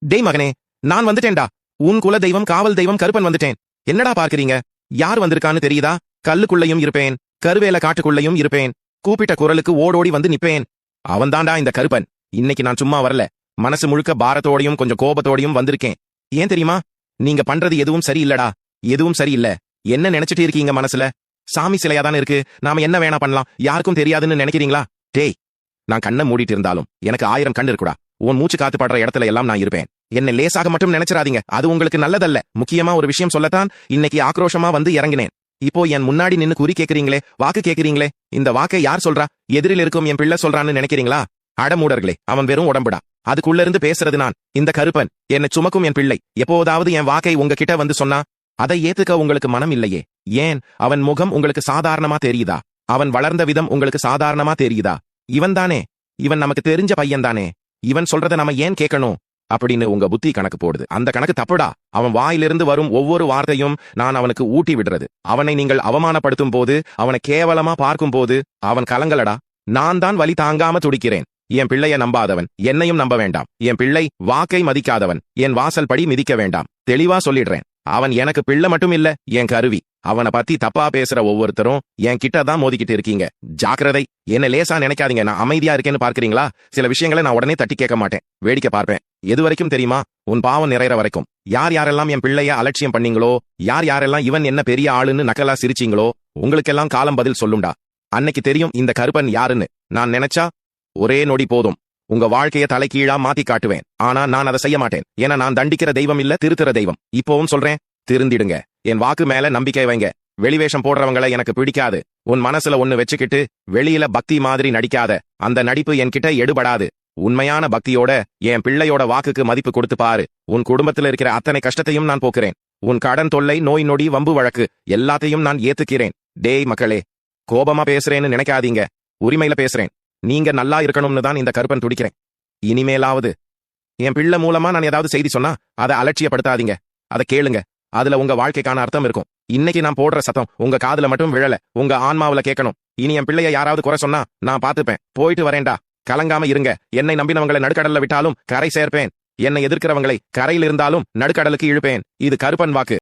டேய் மகனே, நான் வந்துட்டேன்டா. உன் குல தெய்வம் காவல் தெய்வம் கருப்பன் வந்துட்டேன். என்னடா பார்க்கறீங்க? யார் வந்திருக்கான்னு தெரியுதா? கல்லுக்குள்ளையும் இருப்பேன், கருவேல காட்டுக்குள்ளையும் இருப்பேன். கூப்பிட்ட குரலுக்கு ஓடோடி வந்து நிப்பேன். அவன்தான்டா இந்த கருப்பன். இன்னைக்கு நான் சும்மா வரல. மனசு முழுக்க பாரத்தோடையும் கொஞ்சம் கோபத்தோடையும் வந்திருக்கேன். ஏன் தெரியுமா? நீங்க பண்றது எதுவும் சரியில்லடா. எதுவும் சரியில்ல. என்ன நினைச்சிட்டு இருக்கீங்க மனசுல? சாமி சிலையா தானே இருக்கு. நாம என்ன வேணா பண்ணலாம், யாருக்கும் தெரியாதுன்னு நினைக்கிறீங்களா? டேய், நான் கண்ணை மூடிட்டு இருந்தாலும் எனக்கு 1000 கண் இருக்குடா. உன் மூச்சு காத்து படுற இடத்துல எல்லாம் நான் இருப்பேன். என்னை லேசாக மட்டும் நினைச்சிடாதீங்க. அது உங்களுக்கு நல்லதல்ல. முக்கியமா ஒரு விஷயம் சொல்லத்தான் இன்னைக்கு ஆக்ரோஷமா வந்து இறங்கினேன். இப்போ என் முன்னாடி நின்னு குறி கேக்குறீங்களே, வாக்கு கேக்குறீங்களே, இந்த வாக்கை யார் சொல்றா? எதிரில் இருக்கும் என் பிள்ளை சொல்றான்னு நினைக்கிறீங்களா? அடமூடர்களே, அவன் வெறும் உடம்புடா. அதுக்குள்ள இருந்து பேசுறது நான், இந்த கருப்பன். என்னை சுமக்கும் என் பிள்ளை எப்போதாவது என் வாக்கை உங்ககிட்ட வந்து சொன்னா அதை ஏத்துக்க உங்களுக்கு மனம் இல்லையே. ஏன்? அவன் முகம் உங்களுக்கு சாதாரணமா தெரியுதா? அவன் வளர்ந்த விதம் உங்களுக்கு சாதாரணமா தெரியுதா? இவன் தானே, இவன் நமக்கு தெரிஞ்ச பையன் தானே. இவன் சொல்றத நம்ம ஏன் கேட்கணும் அப்படின்னு உங்க புத்தி கணக்கு போடுது. அந்த கணக்கு தப்புடா. அவன் வாயிலிருந்து வரும் ஒவ்வொரு வார்த்தையும் நான் அவனுக்கு ஊட்டி விடுறது. அவனை நீங்கள் அவமானப்படுத்தும் போது, அவனை கேவலமா பார்க்கும் போது அவன் கலங்கலடா. நான் தான் வலி தாங்காம துடிக்கிறேன். என் பிள்ளைய நம்பாதவன் என்னையும் நம்ப வேண்டாம். என் பிள்ளை வாக்கை மதிக்காதவன் என் வாசல் படி மிதிக்க வேண்டாம். தெளிவா சொல்லிடுறேன். அவன் எனக்கு பிள்ளை மட்டும் இல்ல, என் கருவி. அவனை பத்தி தப்பா பேசுற ஒவ்வொருத்தரும் என் கிட்ட தான் மோதிக்கிட்டு இருக்கீங்க. ஜாக்கிரதை. என்ன லேசா நினைக்காதீங்க. நான் அமைதியா இருக்கேன்னு பார்க்கறீங்களா? சில விஷயங்களை நான் உடனே தட்டி கேட்க மாட்டேன், வேடிக்கை பார்ப்பேன். எது வரைக்கும் தெரியுமா? உன் பாவம் நிறைற வரைக்கும். யார் யாரெல்லாம் என் பிள்ளைய அலட்சியம் பண்ணீங்களோ, யார் யாரெல்லாம் இவன் என்ன பெரிய ஆளுன்னு நக்கலா சிரிச்சீங்களோ, உங்களுக்கெல்லாம் காலம் பதில் சொல்லும்டா. அன்னைக்கு தெரியும் இந்த கருப்பன் யாருன்னு. நான் நினைச்சா ஒரே நொடி போதும் உங்க வாழ்க்கைய தலைகீழா மாத்தி காட்டுவேன். ஆனா நான் அதை செய்ய மாட்டேன். ஏன்னா நான் தண்டிக்கிற தெய்வம் இல்ல, திருத்துற தெய்வம். இப்பவும் சொல்றேன், திருந்திடுங்க. என் வாக்கு மேல நம்பிக்கை வைங்க. வெளிவேஷம் போடுறவங்களை எனக்கு பிடிக்காது. உன் மனசுல ஒண்ணு வச்சுக்கிட்டு வெளியில பக்தி மாதிரி நடிக்காத. அந்த நடிப்பு என்கிட்ட எடுபடாது. உண்மையான பக்தியோட என் பிள்ளையோட வாக்குக்கு மதிப்பு கொடுத்து பாரு. உன் குடும்பத்துல இருக்கிற அத்தனை கஷ்டத்தையும் நான் போக்குறேன். உன் கடன் தொல்லை, நோய் நொடி, வம்பு வழக்கு எல்லாத்தையும் நான் ஏத்துக்கிறேன். டேய் மக்களே, கோபமா பேசுறேன்னு நினைக்காதீங்க. உரிமையில பேசுறேன். நீங்க நல்லா இருக்கணும்னு தான் இந்த கருப்பன் துடிக்கிறேன். இனிமேலாவது என் பிள்ளை மூலமா நான் ஏதாவது செய்தி சொன்னா அதை அலட்சியப்படுத்தாதீங்க. அதை கேளுங்க. அதுல உங்க வாழ்க்கைக்கான அர்த்தம் இருக்கும். இன்னைக்கு நான் போடுற சத்தம் உங்க காதுல மட்டும் விழல, உங்க ஆன்மாவில கேட்கணும். இனி என் பிள்ளைய யாராவது குறை சொன்னா நான் பாத்துப்பேன். போயிட்டு வரேன்டா. கலங்காம இருங்க. என்னை நம்பினவங்களை நடுக்கடல்ல விட்டாலும் கரை சேர்ப்பேன். என்னை எதிர்க்கிறவங்களை கரையில் இருந்தாலும் நடுக்கடலுக்கு இழுப்பேன். இது கருப்பன் வாக்கு.